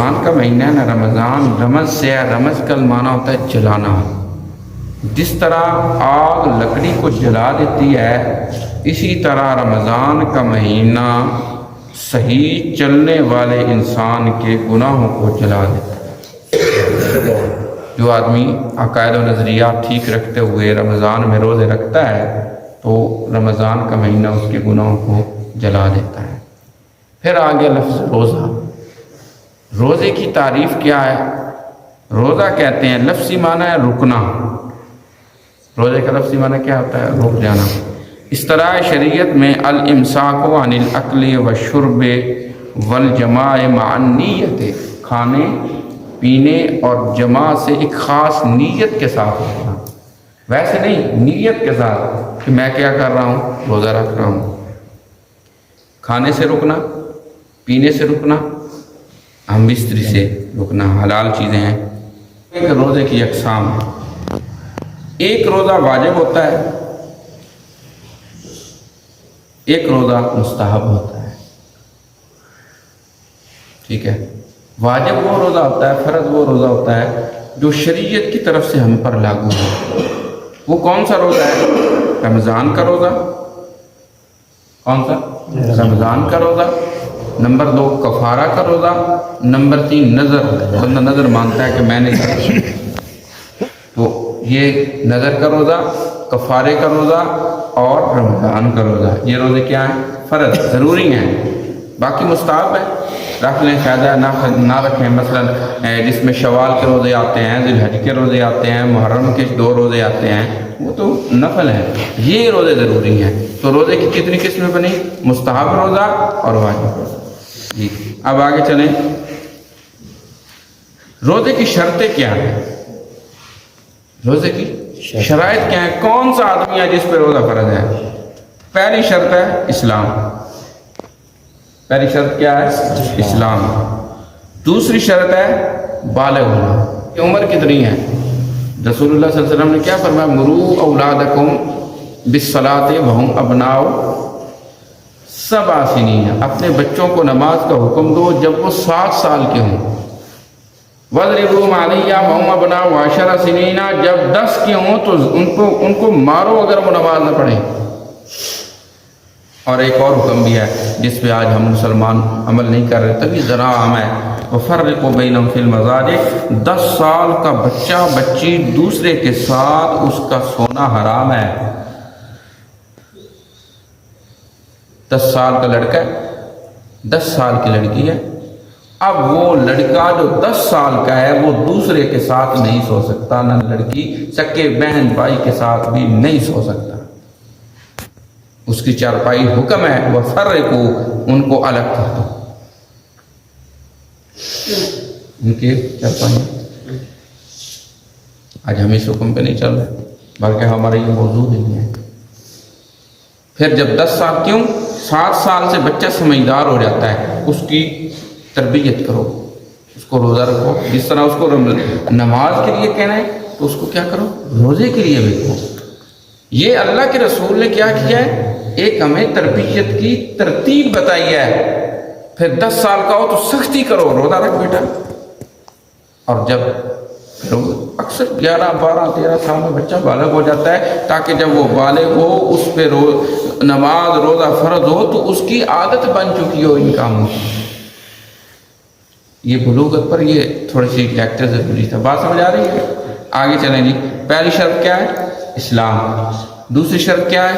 رمضان کا مہینہ ہے نا، رمضان رمض سے ہے، رمض کا معنی ہوتا ہے جلانا۔ جس طرح آگ لکڑی کو جلا دیتی ہے، اسی طرح رمضان کا مہینہ صحیح چلنے والے انسان کے گناہوں کو جلا دیتا ہے۔ جو آدمی عقائد و نظریات ٹھیک رکھتے ہوئے رمضان میں روزے رکھتا ہے تو رمضان کا مہینہ اس کے گناہوں کو جلا دیتا ہے۔ پھر آگے لفظ روزہ۔ روزے کی تعریف کیا ہے؟ روزہ کہتے ہیں، لفظی معنی ہے رکنا۔ روزے کا لفظی معنی کیا ہوتا ہے؟ رک جانا۔ اصطلاح شریعت میں الامساک عن الاکل والشرب والجماع مع النیت، کھانے پینے اور جماع سے ایک خاص نیت کے ساتھ رکھنا، ویسے نہیں، نیت کے ساتھ کہ میں کیا کر رہا ہوں؟ روزہ رکھ رہا ہوں۔ کھانے سے رکنا، پینے سے رکنا، ہم بستری سے رکنا، حلال چیزیں ہیں۔ ایک روزے کی اقسام ہے۔ ایک روزہ واجب ہوتا ہے، ایک روزہ مستحب ہوتا ہے۔ ٹھیک ہے، واجب وہ روزہ ہوتا ہے، فرض وہ روزہ ہوتا ہے جو شریعت کی طرف سے ہم پر لاگو ہے۔ وہ کون سا روزہ ہے؟ رمضان کا روزہ۔ کون سا؟ رمضان کا روزہ۔ نمبر 2 کفارہ کا روزہ۔ نمبر 3 نظر، بندہ نظر مانتا ہے کہ میں نے تو یہ نظر کا روزہ، کفارے کا روزہ اور رمضان کا روزہ، یہ روزے کیا ہیں؟ فرض، ضروری ہیں۔ باقی مستحب ہے، رکھ لیں، فائدہ نہ رکھیں۔ مثلا جس میں شوال کے روزے آتے ہیں، ذی الحج کے روزے آتے ہیں، محرم کے 2 روزے آتے ہیں، وہ تو نفل ہیں، یہ روزے ضروری ہیں۔ تو روزے کی کتنی قسمیں بنی؟ مستحب روزہ اور واجب روزہ۔ جی اب آگے چلیں، روزے کی شرطیں کیا ہیں؟ روزے کی شرائط کیا ہیں؟ کون سا آدمی ہے جس پہ روزہ فرض ہے؟ پہلی شرط ہے اسلام۔ پہلی شرط کیا ہے؟ اسلام۔ دوسری شرط ہے بالغ ہونا۔ عمر کتنی ہے؟ رسول اللہ صلی اللہ علیہ وسلم نے کیا فرمایا؟ مرو اولادکم بالصلاۃ وہم ابناء 7 سنین، اپنے بچوں کو نماز کا حکم دو جب وہ 7 سال کے ہوں۔ وَاضْرِبُوهُمْ عَلَيْهَا وَهُمْ أَبْنَاءُ 10 سنین، جب 10 کے ہوں تو ان کو مارو اگر وہ نماز نہ پڑھیں۔ اور ایک اور حکم بھی ہے جس پہ آج ہم مسلمان عمل نہیں کر رہے، تبھی ذرا عام ہے، وَفَرِّقُوا بَيْنَهُمْ فِي الْمَضَاجِعِ، 10 سال کا بچہ بچی دوسرے کے ساتھ اس کا سونا حرام ہے۔ 10 سال کا لڑکا ہے، 10 سال کی لڑکی ہے، اب وہ لڑکا جو 10 سال کا ہے وہ دوسرے کے ساتھ نہیں سو سکتا، نہ لڑکی سکے بہن بھائی کے ساتھ بھی نہیں سو سکتا۔ اس کی چارپائی حکم ہے، وہ فرقو، ان کو الگ کر دو، ان کی چارپائی۔ آج ہم اس حکم پہ نہیں چل رہے، بلکہ ہمارا یہ موضوع نہیں ہے۔ پھر جب 10 سال، کیوں 7 سال سے بچہ سمجھدار ہو جاتا ہے، اس کی تربیت کرو، اس کو روزہ رکھو، جس طرح اس کو نماز کے لیے کہنا ہے تو اس کو کیا کرو؟ روزے کے لیے بھی کرو۔ یہ اللہ کے رسول نے کیا کیا ہے؟ ایک ہمیں تربیت کی ترتیب بتائی ہے۔ پھر 10 سال کا ہو تو سختی کرو، روزہ رکھ بیٹا۔ اور جب اکثر 11 12 13 سال میں بچہ بالغ ہو جاتا ہے، تاکہ جب وہ بالغ ہو اس پہ نماز روزہ فرض ہو تو اس کی عادت بن چکی ہو ان کاموں کی۔ یہ بلوغت پر یہ تھوڑی سی لیکچر ضروری تھا، بات سمجھ آ رہی ہے؟ آگے چلیں جی۔ پہلی شرط کیا ہے؟ اسلام۔ دوسری شرط کیا ہے؟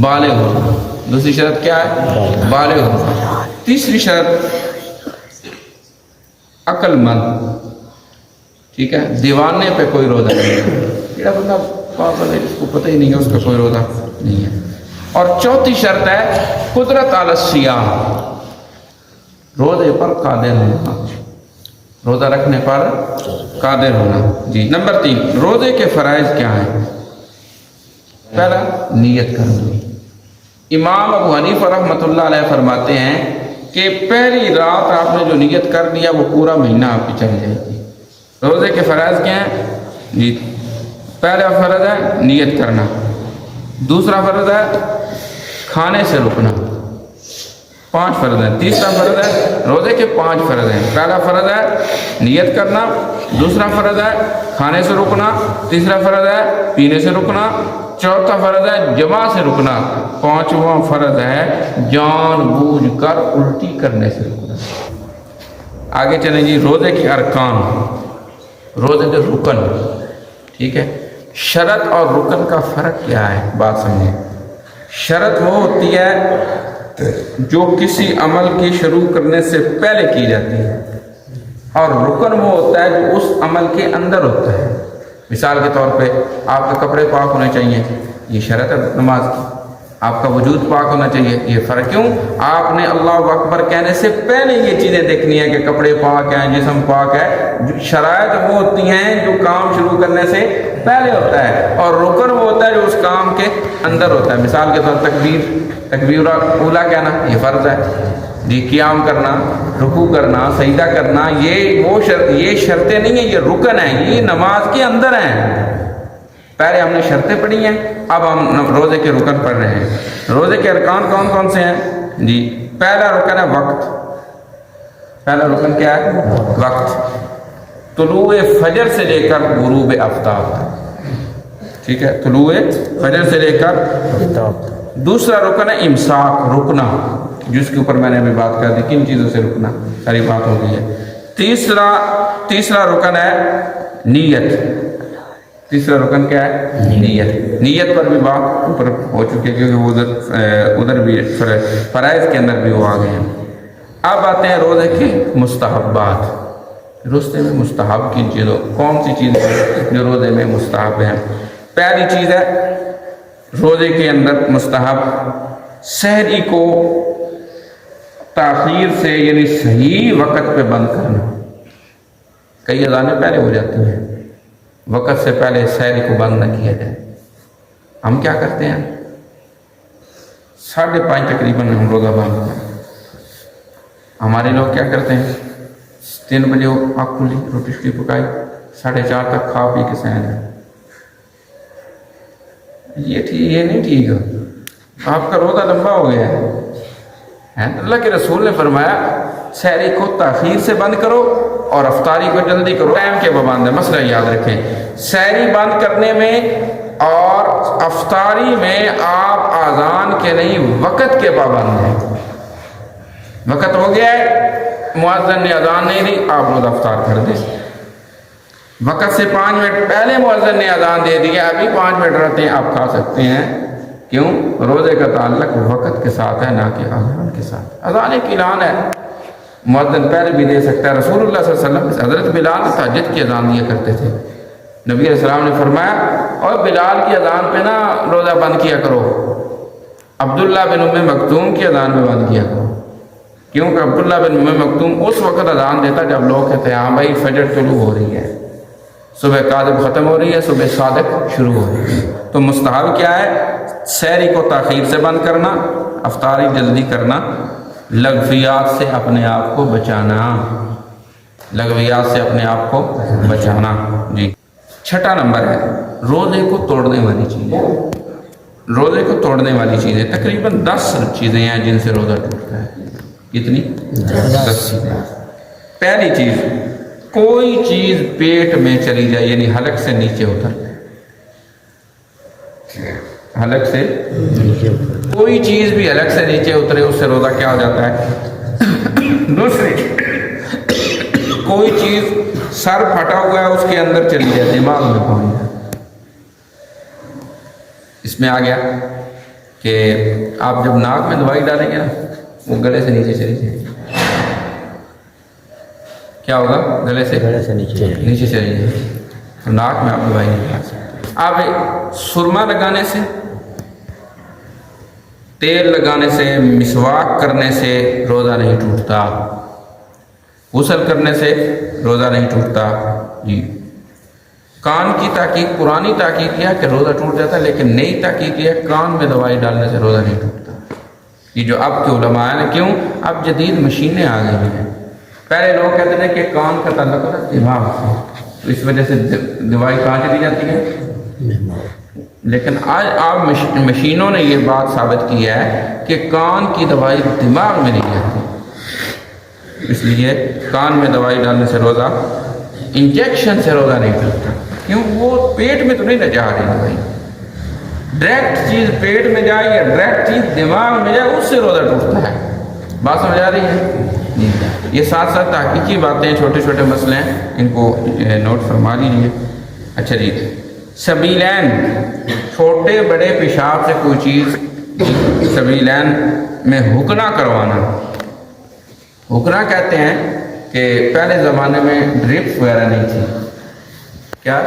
بالغ ہونا۔ دوسری شرط کیا ہے؟ بالغ ہونا۔ تیسری شرط عقل مند، ٹھیک ہے، دیوانے پہ کوئی روزہ نہیں ہے، یہ بندہ پاگل ہے، اس کو پتہ ہی نہیں ہے، اس کا کوئی روزہ نہیں ہے۔ اور چوتھی شرط ہے قدرت علی الصیام، روزے پر قادر ہونا، روزہ رکھنے پر قادر ہونا۔ جی نمبر 3 روزے کے فرائض کیا ہیں؟ پہلا نیت کرنا۔ امام ابو حنیفہ رحمۃ اللہ علیہ فرماتے ہیں کہ پہلی رات آپ نے جو نیت کر لیا وہ پورا مہینہ آپ کی چل جائے گی۔ روزے کے فرائض کیا ہیں؟ جی پہلا فرض ہے نیت کرنا، دوسرا فرض ہے کھانے سے رکنا، 5 فرض ہیں. تیسرا فرض ہے روزے کے 5 فرض ہیں. پہلا فرض ہے نیت کرنا, دوسرا فرض ہے کھانے سے رکنا, تیسرا فرض ہے پینے سے رکنا, چوتھا فرض ہے جمع سے رکنا, پانچواں فرض ہے جان بوجھ کر الٹی کرنے سے رکنا. آگے چلیں جی. روزے کے ارکان, روزے کے رکن. ٹھیک ہے, شرط اور رکن کا فرق کیا ہے بات سمجھیں. شرط وہ ہوتی ہے جو کسی عمل کی شروع کرنے سے پہلے کی جاتی ہے, اور رکن وہ ہوتا ہے جو اس عمل کے اندر ہوتا ہے. مثال کے طور پہ آپ کے کپڑے پاک ہونے چاہیے, یہ شرط ہے نماز کی. آپ کا وجود پاک ہونا چاہیے, یہ فرق کیوں؟ آپ نے اللہ اکبر کہنے سے پہلے یہ چیزیں دیکھنی ہیں کہ کپڑے پاک ہیں, جسم پاک ہے. شرائط وہ ہوتی ہیں جو کام شروع کرنے سے پہلے ہوتا ہے, اور رکن وہ ہوتا ہے جو اس کام کے اندر ہوتا ہے. مثال کے طور تکبیر اولا کہنا یہ فرض ہے جی. قیام کرنا, رکوع کرنا, سجدہ کرنا, یہ شرطیں نہیں ہیں, یہ رکن ہیں, یہ نماز کے اندر ہیں. پہلے ہم نے شرطیں پڑھی ہیں, اب ہم روزے کے رکن پڑھ رہے ہیں. روزے کے ارکان کون کون سے ہیں جی؟ پہلا رکن ہے وقت. پہلا رکن کیا ہے؟ وقت. طلوع فجر سے لے کر غروب آفتاب. ٹھیک ہے, طلوع فجر سے لے کر. دوسرا رکن ہے امساک, رکنا, جس کے اوپر میں نے ابھی بات کر دی, کن چیزوں سے رکنا, ساری بات ہو گئی ہے. تیسرا رکن ہے نیت. تیسرا رکن کیا ہے؟ نیت. نیت پر بھی بات اوپر ہو چکی ہے کیونکہ وہ ادھر بھی فرائض کے اندر بھی وہ آ گئے ہیں. اب آتے ہیں روزے کے مستحبات. روزے میں مستحب کن چیزوں, کون سی چیزیں جو روزے میں مستحب ہیں؟ پہلی چیز ہے روزے کے اندر مستحب سحری کو تاخیر سے یعنی صحیح وقت پہ بند کرنا. کئی اذانیں پہلے ہو جاتی ہیں, وقت سے پہلے سحری کو بند نہ کیا جائے. ہم کیا کرتے ہیں 5:30 تقریباً ہم روزہ باندھتے ہیں. ہمارے لوگ کیا کرتے ہیں 3 بجے آنکھ کھلی, روٹی شٹی پکائی, 4:30 تک کھا پی کے سو جائیں. یہ نہیں ٹھیک ہے, آپ کا روزہ لمبا ہو گیا ہے. اللہ کے رسول نے فرمایا سحری کو تاخیر سے بند کرو اور افطاری کو جلدی کرو. ٹائم کے پابند ہے, مسئلہ یاد رکھیں. سحری بند کرنے میں اور افطاری میں آپ اذان کے نہیں وقت کے پابند ہیں. وقت ہو گیا ہے, مؤذن نے اذان نہیں دی, آپ روزہ افطار کر دیں. وقت سے 5 منٹ پہلے مؤذن نے اذان دے دیا, ابھی 5 منٹ رہتے ہیں, آپ کھا سکتے ہیں. کیوں؟ روزے کا تعلق وقت کے ساتھ ہے نہ کہ اذان کے ساتھ. اذان ایک اعلان ہے, مؤذن پہلے بھی دے سکتا ہے. رسول اللہ صلی اللہ علیہ وسلم حضرت بلال تہجد کی اذان دیا کرتے تھے. نبی علیہ السلام نے فرمایا اور بلال کی اذان پہ نا روزہ بند کیا کرو, عبداللہ بن ام مکتوم کی اذان میں بند کیا کرو. کیونکہ عبداللہ بن ام مکتوم اس وقت اذان دیتا جب لوگ کہتے ہیں ہاں بھائی فجر شروع ہو رہی ہے, صبح کاذب ختم ہو رہی ہے, صبح صادق شروع ہو رہی ہے. تو مستحب کیا ہے؟ سحری کو تاخیر سے بند کرنا, افطاری جلدی کرنا, لغویات سے اپنے آپ کو بچانا. لغویات سے اپنے آپ کو بچانا جی. 6 نمبر ہے روزے کو توڑنے والی چیزیں. روزے کو توڑنے والی چیزیں تقریباً 10 چیزیں ہیں جن سے روزہ ٹوٹتا ہے. کتنی؟ 10 چیزیں. پہلی چیز, کوئی چیز پیٹ میں چلی جائے یعنی حلق سے نیچے اتر جائے. حلق سے کوئی چیز بھی حلق سے نیچے اترے اس سے روزہ کیا ہو جاتا ہے؟ دوسری, کوئی چیز سر پھٹا ہوا ہے اس کے اندر چلی جائے, دماغ میں پہنچ جائے. اس میں آ گیا کہ آپ جب ناک میں دوائی ڈالیں گے نا وہ گلے سے نیچے چلی جائے. کیا ہوگا؟ گلے سے نیچے چلی جائے. تو ناک میں آپ دوائی نہیں ڈال سکتے. آپ سرما لگانے سے, تیل لگانے سے, مسواک کرنے سے روزہ نہیں ٹوٹتا. غسل کرنے سے روزہ نہیں ٹوٹتا جی. کان کی تحقیق, پرانی تحقیق کیا کہ روزہ ٹوٹ جاتا ہے, لیکن نئی تحقیق کیا کان میں دوائی ڈالنے سے روزہ نہیں ٹوٹتا. یہ جو اب کے علماء ہیں, کیوں؟ اب جدید مشینیں آ گئی ہیں. پہلے لوگ کہتے تھے کہ کان کا تعلق ہوتا ہے دماغ سے, تو اس وجہ سے دوائی کہاں چلی جاتی ہے؟ لیکن آج آپ مشینوں نے یہ بات ثابت کی ہے کہ کان کی دوائی دماغ میں نہیں جاتی، اس لیے کان میں دوائی ڈالنے سے روزہ، انجیکشن سے روزہ نہیں ٹوٹتا، کیوں؟ وہ پیٹ میں تو نہیں نہ جا رہی دوائی، ڈائریکٹ چیز پیٹ میں جائے یا ڈائریکٹ چیز دماغ میں جائے، اس سے روزہ ٹوٹتا ہے۔ بات سمجھ آ رہی ہے؟ یہ ساتھ ساتھ تحقیقی باتیں، چھوٹے چھوٹے مسئلے ہیں، ان کو نوٹ فرما لیجیے۔ اچھا جی، سبیلین، چھوٹے بڑے پیشاب سے کوئی چیز، سبیلین میں حکنا کروانا۔ حکنا کہتے ہیں کہ پہلے زمانے میں ڈرپس وغیرہ نہیں تھی، کیا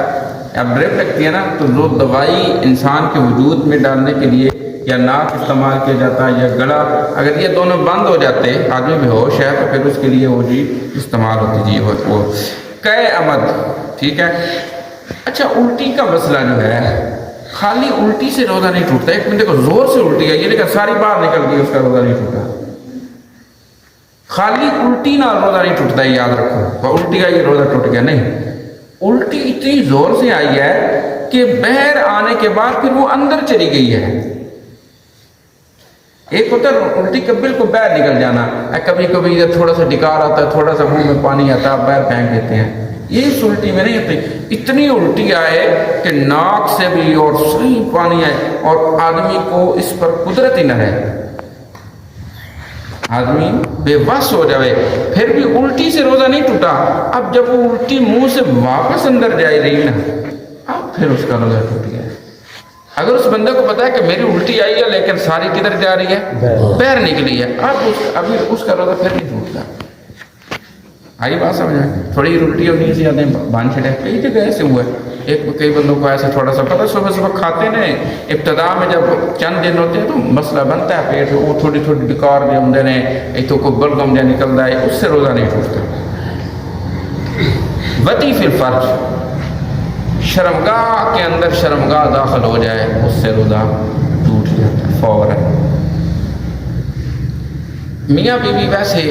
اب ڈرپ لگتی ہے نا، تو جو دوائی انسان کے وجود میں ڈالنے کے لیے یا ناک استعمال کیا جاتا ہے یا گلا، اگر یہ دونوں بند ہو جاتے، آدمی بے ہوش ہے، تو پھر اس کے لیے وہ جی استعمال ہوتی جی وہ قے امد، ٹھیک ہے۔ اچھا، الٹی کا مسئلہ جو ہے، خالی الٹی سے روزہ نہیں ٹوٹتا، ایک بندے کو زور سے الٹی ہے، یہ نہیں کہ ساری باہر نکل گئی اس کا روزہ نہیں ٹوٹا، خالی الٹی نہ روزہ نہیں ٹوٹتا، یہ یاد رکھو، الٹی آئی روزہ ٹوٹ گیا، نہیں، الٹی اتنی زور سے آئی ہے کہ بہر آنے کے بعد پھر وہ اندر چلی گئی ہے۔ ایک ہوتا ہے الٹی کا بالکل باہر نکل جانا، کبھی کبھی تھوڑا سا ڈکار آتا ہے، تھوڑا سا منہ میں پانی آتا ہے، باہر پھینک دیتے ہیں، یہ اس الٹی میں نہیں ہوتی، اتنی الٹی آئے کہ ناک سے بھی اور صحیح پانی آئے اور آدمی کو اس پر قدرت ہی نہ رہے، آدمی بے بس ہو جائے، پھر بھی الٹی سے روزہ نہیں ٹوٹا۔ اب جب وہ الٹی منہ سے واپس اندر جائے رہی نا، اب پھر اس کا روزہ ٹوٹ گیا۔ اگر اس بندے کو پتا ہے کہ میری الٹی آئی ہے لیکن ساری کدھر جا رہی ہے، باہر نکلی ہے، ابھی اس کا روزہ پھر نہیں ٹوٹتا۔ آئی بات سمجھ آئے؟ تھوڑی الٹی ہونی سے زیادہ باندھ چھڑے، کئی جگہ ایسے ہوا ہے، کئی بندوں کو ایسا تھوڑا سا پتہ، صبح صبح کھاتے ہیں، ابتدا میں جب چند دن ہوتے ہیں تو مسئلہ بنتا ہے پیٹ، وہ تھوڑی تھوڑی ڈکار جو ہم دینے، ایک تو کوئی بلغم جو نکلتا ہے، اس سے روزہ نہیں ٹوٹتا۔ وطی فی الفرج، شرمگاہ کے اندر شرمگاہ داخل ہو جائے، اس سے روزہ ٹوٹ جاتا ہے فوراً۔ میاں بیوی ویسے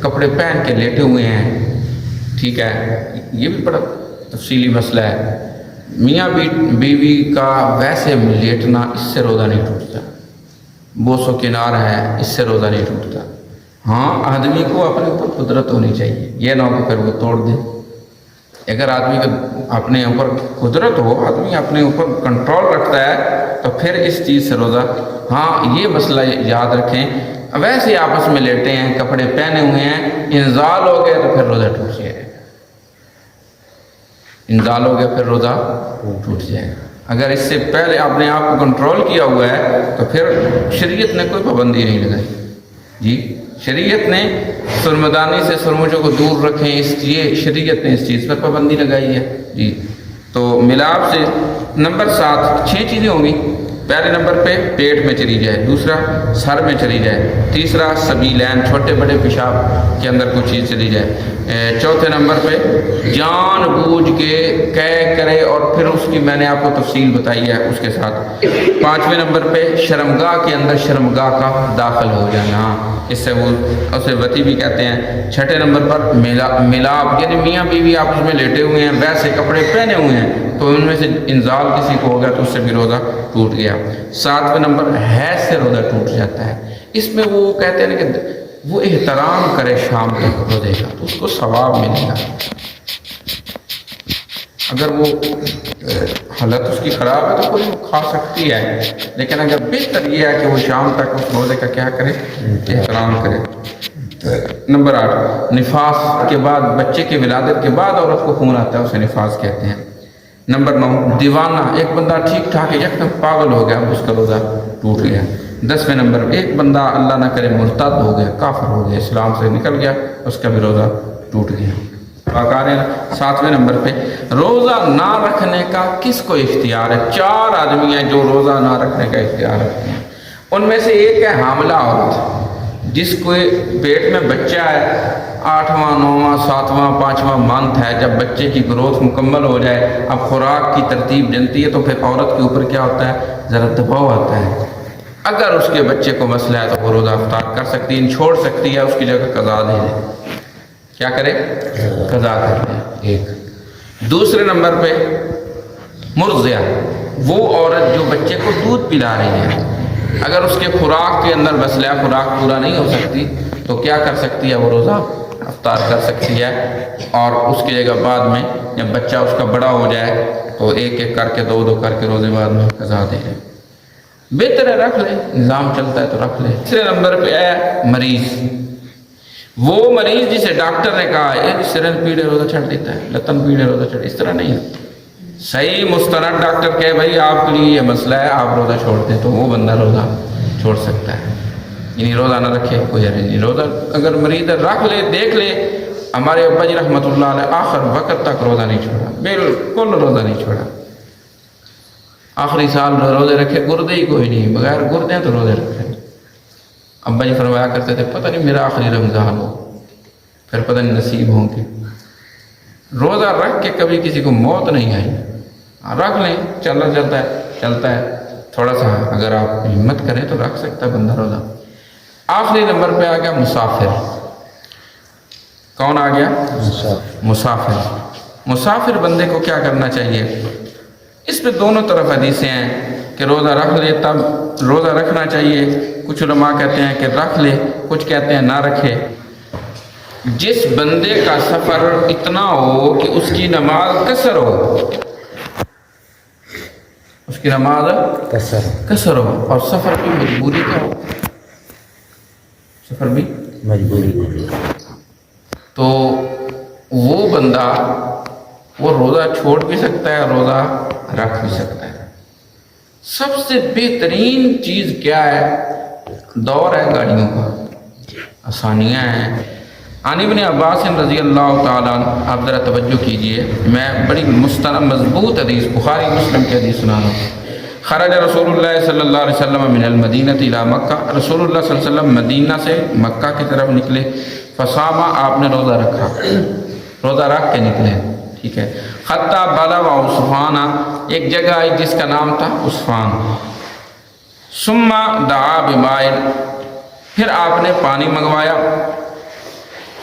کپڑے پہن کے لیٹے ہوئے ہیں، ٹھیک ہے، یہ بھی بڑا تفصیلی مسئلہ ہے، میاں بیوی کا ویسے لیٹنا، اس سے روزہ نہیں ٹوٹتا، بوس و کنار ہے، اس سے روزہ نہیں ٹوٹتا۔ ہاں، آدمی کو اپنے اوپر قدرت ہونی چاہیے، یہ نہ ہو کہ پھر وہ توڑ دے۔ اگر آدمی کو اپنے اوپر قدرت ہو، آدمی اپنے اوپر کنٹرول رکھتا ہے، تو پھر اس چیز سے روزہ، ہاں یہ مسئلہ یاد رکھیں، ویسے آپس میں لیٹے ہیں، کپڑے پہنے ہوئے ہیں، انزال ہو گئے تو پھر روزہ ٹوٹ جائے گا، انزال ہو گیا پھر روزہ ٹوٹ جائے گا۔ اگر اس سے پہلے آپ نے آپ کو کنٹرول کیا ہوا ہے تو پھر شریعت نے کوئی پابندی نہیں لگائی جی، شریعت نے سرمدانی سے سرمجوں کو دور رکھیں، اس لیے شریعت نے اس چیز پر پابندی لگائی ہے جی۔ تو ملاپ سے نمبر 7، 6 چیزیں ہوں گی۔ پہلے نمبر پہ پیٹ میں چلی جائے، دوسرا سر میں چلی جائے، تیسرا سبیلین، چھوٹے بڑے پیشاب کے اندر کوئی چیز چلی جائے، چوتھے نمبر پہ جان بوجھ کے قے کرے اور پھر اس کی میں نے آپ کو تفصیل بتائی ہے اس کے ساتھ، پانچویں نمبر پہ شرمگاہ کے اندر شرمگاہ کا داخل ہو جانا، اس سے وہ اسے وطی بھی کہتے ہیں۔ چھٹے نمبر پر ملاپ، یعنی میاں بیوی آپس میں لیٹے ہوئے ہیں، ویسے کپڑے پہنے ہوئے ہیں، تو ان میں سے انزال کسی کو ہو گیا تو اس سے بھی روزہ ٹوٹ گیا۔ ساتویں نمبر حیض سے روزہ ٹوٹ جاتا ہے، اس میں وہ کہتے ہیں کہ وہ احترام کرے شام تک روزے کا تو اس کو ثواب ملے گا۔ اگر وہ حالت اس کی خراب ہے تو کوئی کھا سکتی ہے، لیکن اگر بہتر یہ ہے کہ وہ شام تک اس روزے کا کیا کرے، احترام کرے۔ نمبر 8، نفاس کے بعد، بچے کی ولادت کے بعد عورت کو خون آتا ہے، اسے نفاس کہتے ہیں۔ نمبر 9، دیوانہ، ایک بندہ ٹھیک ٹھاک ہے یکدم پاگل ہو گیا، اس کا روزہ ٹوٹ گیا۔ 10ویں نمبر، ایک بندہ اللہ نہ کرے مرتد ہو گیا، کافر ہو گیا، اسلام سے نکل گیا، اس کا بھی روزہ ٹوٹ گیا۔ 7ویں نمبر پہ روزہ نہ رکھنے کا کس کو اختیار ہے؟ 4 آدمی ہیں جو روزہ نہ رکھنے کا اختیار رکھتے ہیں، ان میں سے ایک ہے حاملہ عورت، جس کو پیٹ میں بچہ ہے، 8واں 9واں 7واں 5واں منتھ ہے، جب بچے کی گروتھ مکمل ہو جائے، اب خوراک کی ترتیب جنتی ہے، تو پھر عورت کے اوپر کیا ہوتا ہے، ذرا دباؤ آتا ہے۔ اگر اس کے بچے کو مسئلہ ہے تو وہ روزہ افطار کر سکتی ہے، چھوڑ سکتی ہے، اس کی جگہ قضا دے دے، کیا کرے، قضا کر دے۔ ایک دوسرے نمبر پہ مرضیہ، وہ عورت جو بچے کو دودھ پلا رہی ہے، اگر اس کے خوراک کے اندر وسیلہ خوراک پورا نہیں ہو سکتی تو کیا کر سکتی ہے؟ وہ روزہ افطار کر سکتی ہے، اور اس کی جگہ بعد میں جب بچہ اس کا بڑا ہو جائے تو ایک ایک کر کے دو کر کے روزے بعد میں قضا دے لے۔ بہتر ہے رکھ لے، نظام چلتا ہے تو رکھ لے۔ تیسرے نمبر پہ ہے مریض، وہ مریض جسے ڈاکٹر نے کہا ہے سرن پیڑے روزہ چھڑ دیتا ہے، لتن پیڑے روزہ چھڑ، اس طرح نہیں۔ صحیح مستند ڈاکٹر کہے بھائی آپ کے لیے یہ مسئلہ ہے آپ روزہ چھوڑ دیں، تو وہ بندہ روزہ چھوڑ سکتا ہے، یعنی روزہ نہ رکھے کوئی حرج نہیں۔ روزہ اگر مریض رکھ لے، دیکھ لے، ہمارے ابا جی رحمۃ اللہ علیہ آخر وقت تک روزہ نہیں چھوڑا، بالکل روزہ نہیں چھوڑا، آخری سال روزے رکھے، گردے ہی کوئی نہیں، بغیر گردے تو روزے رکھے۔ ابا جی فرمایا کرتے تھے پتہ نہیں میرا آخری رمضان ہو، پھر پتہ نہیں نصیب ہوں گے۔ روزہ رکھ کے کبھی کسی کو موت نہیں آئی، رکھ لیں، چلتا ہے تھوڑا سا، اگر آپ ہمت کریں تو رکھ سکتا ہے بندہ روزہ۔ آخری نمبر پہ آ گیا مسافر۔ کون آ گیا؟ مسافر۔ مسافر بندے کو کیا کرنا چاہیے؟ اس پہ دونوں طرف حدیثیں ہیں کہ روزہ رکھ لے تب روزہ رکھنا چاہیے، کچھ علماء کہتے ہیں کہ رکھ لے، کچھ کہتے ہیں نہ رکھے۔ جس بندے کا سفر اتنا ہو کہ اس کی نماز قصر ہو، اس کی نماز قصر ہو، اور سفر بھی مجبوری کا ہو، سفر بھی مجبوری، تو وہ بندہ وہ روزہ چھوڑ بھی سکتا ہے، روزہ رکھ بھی سکتا ہے۔ سب سے بہترین چیز کیا ہے؟ دور ہے گاڑیوں کا، آسانیاں ہیں۔ عن ابن عباس رضی اللہ تعالیٰ عنہ، آپ ذرا توجہ کیجئے، میں بڑی مستند مضبوط حدیث بخاری مسلم کی حدیث سنا رہا ہوں۔ خرج رسول اللہ صلی اللہ علیہ وسلم من المدینہ الی مکہ، رسول اللہ صلی اللہ علیہ وسلم مدینہ سے مکہ کی طرف نکلے، فصام، آپ نے روزہ رکھا، روزہ رکھ کے نکلے، ٹھیک ہے۔ حتی بلغ عصفان، ایک جگہ آئی جس کا نام تھا عصفان۔ ثم دعا بماء، پھر آپ نے پانی منگوایا۔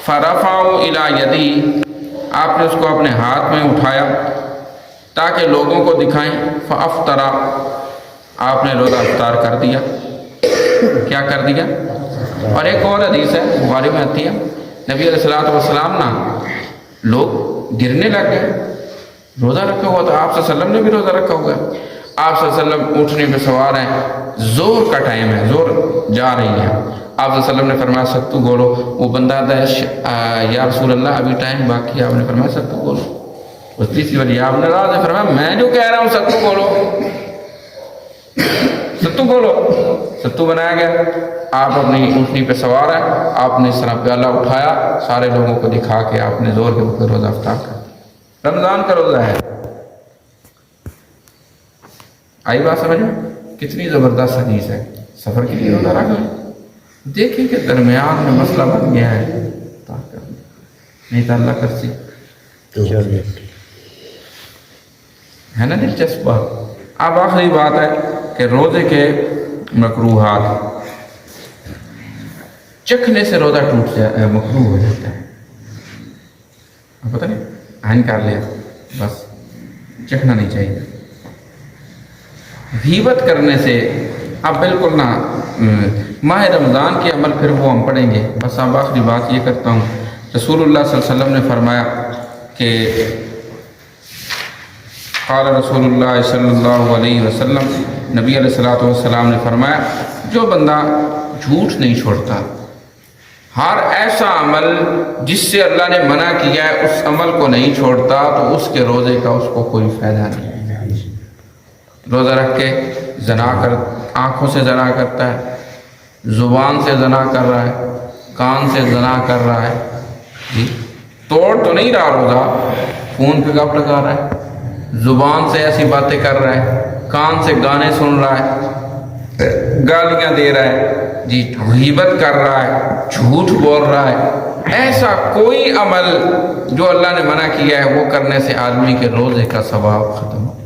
فرفعوا الی یدی، آپ نے اس کو اپنے ہاتھ میں اٹھایا تاکہ لوگوں کو دکھائیں۔ فافطر، آپ نے روزہ افطار کر دیا۔ کیا کر دیا؟ اور ایک اور حدیث ہے بخاری میں آتی ہے، نبی علیہ الصلوۃ والسلام نا لوگ گرنے لگ گئے، روزہ رکھا ہوا تھا، آپ صلی اللہ علیہ وسلم نے بھی روزہ رکھا ہوا ہے، آپ صلی اللہ علیہ وسلم اونٹنے پہ سوار ہیں، زور کا ٹائم ہے، زور جا رہی ہے، آپ صلی اللہ علیہ وسلم نے فرمایا ستو گولو، وہ بندہ یا رسول اللہ ابھی ٹائم باقی ہے، آپ نے فرمایا ستو گولو، اس تیسری والی آپ نے راز نے فرمایا میں جو کہہ رہا ہوں ستو گولو، ستو گولو، ستو بنایا گیا، آپ اپنی اونٹنی پہ سوار ہیں، آپ نے اس طرح پیالہ اٹھایا، سارے لوگوں کو دکھا کے آپ نے زور کے اوپر روزہ افطار کر، رمضان کا روزہ ہے۔ آئی بات سمجھ میں؟ کتنی زبردست حدیث ہے، سفر کے لیے روزہ رکھ لیں، دیکھیں کہ درمیان میں مسئلہ بن گیا ہے، نہیں تو اللہ کرسی ہے نا دلچسپ بات۔ اب آخری بات ہے کہ روزے کے مکروہات، چکھنے سے روزہ ٹوٹ جائے، مکروہ ہو جاتا ہے، پتہ نہیں عین کر لیا بس، چکھنا نہیں چاہیے۔ غیبت کرنے سے اب بالکل نہ، ماہ رمضان کے عمل پھر وہ ہم پڑھیں گے، بس اب آخری بات یہ کرتا ہوں، رسول اللہ صلی اللہ علیہ وسلم نے فرمایا کہ قال رسول اللہ صلی اللہ علیہ وسلم، نبی علیہ الصلوۃ والسلام نے فرمایا جو بندہ جھوٹ نہیں چھوڑتا، ہر ایسا عمل جس سے اللہ نے منع کیا ہے اس عمل کو نہیں چھوڑتا تو اس کے روزے کا اس کو کوئی فائدہ نہیں۔ روزہ رکھ کے زنا کر، آنکھوں سے زنا کرتا ہے، زبان سے زنا کر رہا ہے، کان سے زنا کر رہا ہے، جی توڑ تو نہیں رہا روزہ، فون پہ گپ لگا رہا ہے، زبان سے ایسی باتیں کر رہا ہے، کان سے گانے سن رہا ہے، گالیاں دے رہا ہے، جی غیبت کر رہا ہے، جھوٹ بول رہا ہے، ایسا کوئی عمل جو اللہ نے منع کیا ہے وہ کرنے سے آدمی کے روزے کا ثواب ختم ہو۔